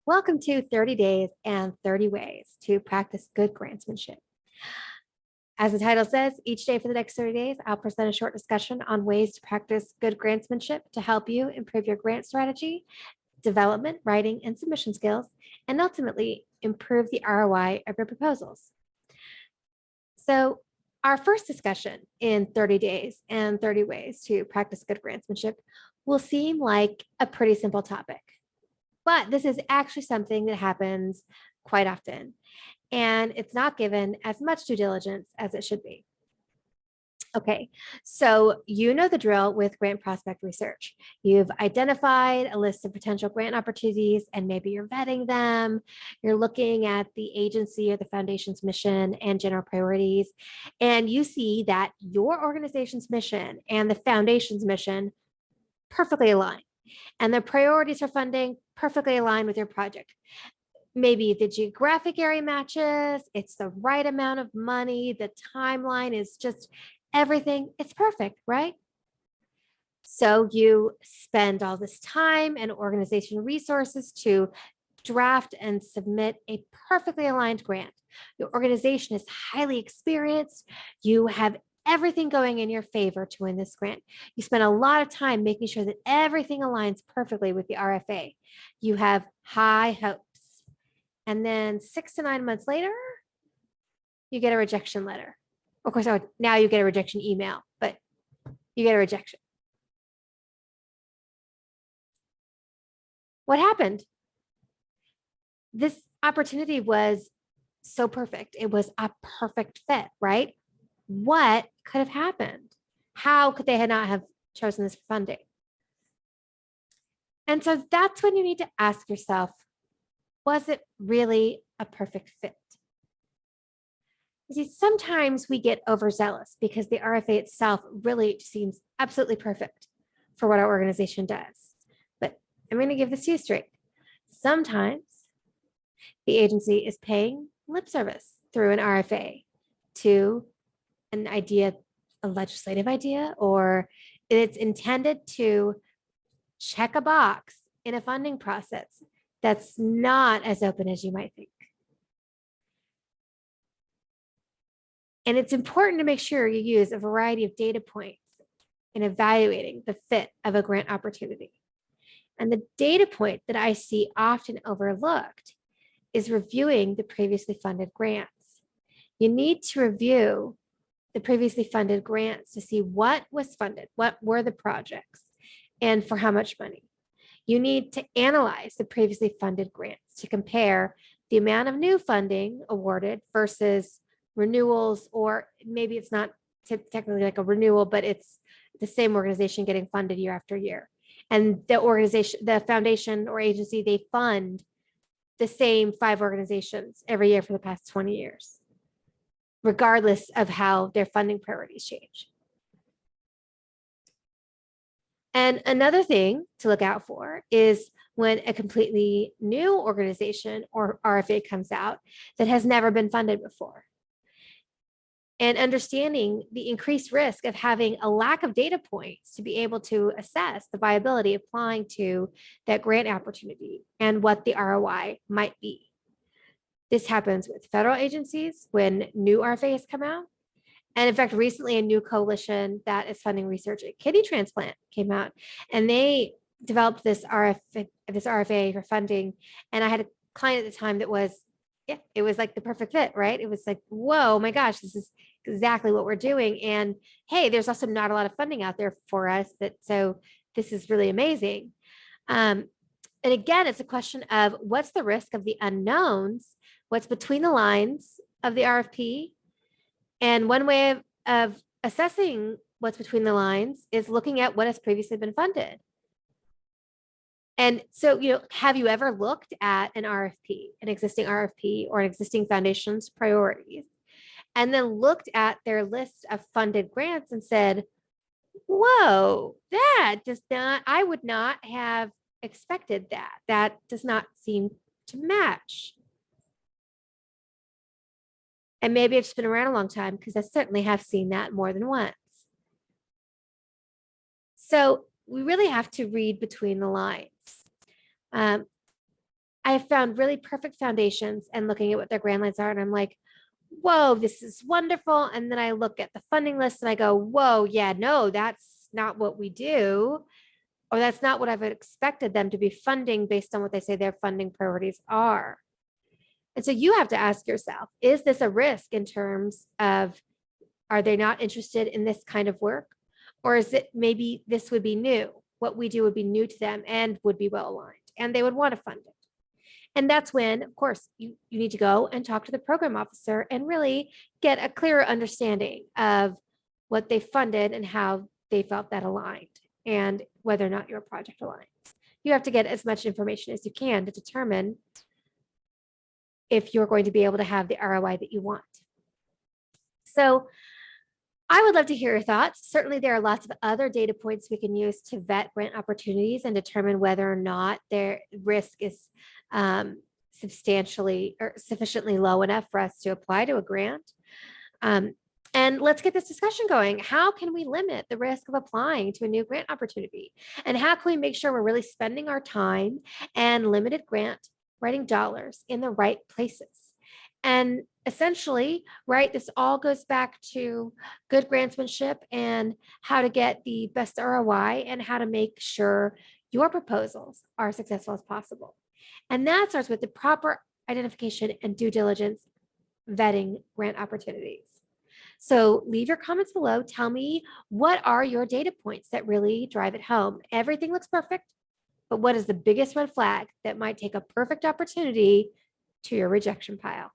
Welcome to 30 Days and 30 Ways to Practice Good Grantsmanship. As the title says, each day for the next 30 days, I'll present a short discussion on ways to practice good grantsmanship to help you improve your grant strategy, development, writing, and submission skills, and ultimately improve the ROI of your proposals. So our first discussion in 30 days and 30 ways to practice good grantsmanship will seem like a pretty simple topic. But this is actually something that happens quite often, and it's not given as much due diligence as it should be. Okay, so you know the drill with grant prospect research. You've identified a list of potential grant opportunities, and maybe you're vetting them. You're looking at the agency or the foundation's mission and general priorities, and you see that your organization's mission and the foundation's mission perfectly align, and the priorities for funding perfectly align with your project. Maybe the geographic area matches, it's the right amount of money, the timeline is just everything. It's perfect, right? So you spend all this time and organization resources to draft and submit a perfectly aligned grant. Your organization is highly experienced. You have everything going in your favor to win this grant. You spend a lot of time making sure that everything aligns perfectly with the RFA. You have high hopes. And then 6 to 9 months later, you get a rejection letter. Of course, now you get a rejection email, but you get a rejection. What happened? This opportunity was so perfect. It was a perfect fit, right? What could have happened? How could they not have chosen this funding? And so that's when you need to ask yourself, was it really a perfect fit? You see, sometimes we get overzealous because the RFA itself really seems absolutely perfect for what our organization does. But I'm going to give this to you straight. Sometimes the agency is paying lip service through an RFA to an idea, a legislative idea, or it's intended to check a box in a funding process that's not as open as you might think. And it's important to make sure you use a variety of data points in evaluating the fit of a grant opportunity. And the data point that I see often overlooked is reviewing the previously funded grants. You need to review the previously funded grants to see what was funded, what were the projects, and for how much money. You need to analyze the previously funded grants to compare the amount of new funding awarded versus renewals, or maybe it's not technically like a renewal, but it's the same organization getting funded year after year. And the organization, the foundation or agency, they fund the same 5 organizations every year for the past 20 years, regardless of how their funding priorities change. And another thing to look out for is when a completely new organization or RFA comes out that has never been funded before. And understanding the increased risk of having a lack of data points to be able to assess the viability of applying to that grant opportunity and what the ROI might be. This happens with federal agencies when new RFAs come out. And in fact, recently a new coalition that is funding research at kidney transplant came out, and they developed this RFA for funding. And I had a client at the time that was, yeah, it was like the perfect fit, right? It was like, whoa, my gosh, this is exactly what we're doing. And hey, there's also not a lot of funding out there for us, so this is really amazing. And again, it's a question of what's the risk of the unknowns, what's between the lines of the RFP. And one way of assessing what's between the lines is looking at what has previously been funded. And so, have you ever looked at an RFP, an existing RFP or an existing foundation's priorities, and then looked at their list of funded grants and said, whoa, that does not, I would not have expected that. That does not seem to match. And maybe it's been around a long time, because I certainly have seen that more than once. So we really have to read between the lines. I found really perfect foundations and looking at what their grant lines are, and I'm like, whoa, this is wonderful. And then I look at the funding list and I go, whoa, yeah, no, that's not what we do. Or that's not what I've expected them to be funding based on what they say their funding priorities are. And so you have to ask yourself, is this a risk in terms of, are they not interested in this kind of work? Or is it maybe this would be new? What we do would be new to them and would be well aligned, and they would want to fund it. And that's when, of course, you need to go and talk to the program officer and really get a clearer understanding of what they funded and how they felt that aligned and whether or not your project aligns. You have to get as much information as you can to determine if you're going to be able to have the ROI that you want. So I would love to hear your thoughts. Certainly, there are lots of other data points we can use to vet grant opportunities and determine whether or not their risk is substantially or sufficiently low enough for us to apply to a grant. And let's get this discussion going. How can we limit the risk of applying to a new grant opportunity? And how can we make sure we're really spending our time and limited grant writing dollars in the right places? And essentially, right, this all goes back to good grantsmanship and how to get the best ROI and how to make sure your proposals are as successful as possible. And that starts with the proper identification and due diligence vetting grant opportunities. So leave your comments below. Tell me, what are your data points that really drive it home? Everything looks perfect, but what is the biggest red flag that might take a perfect opportunity to your rejection pile?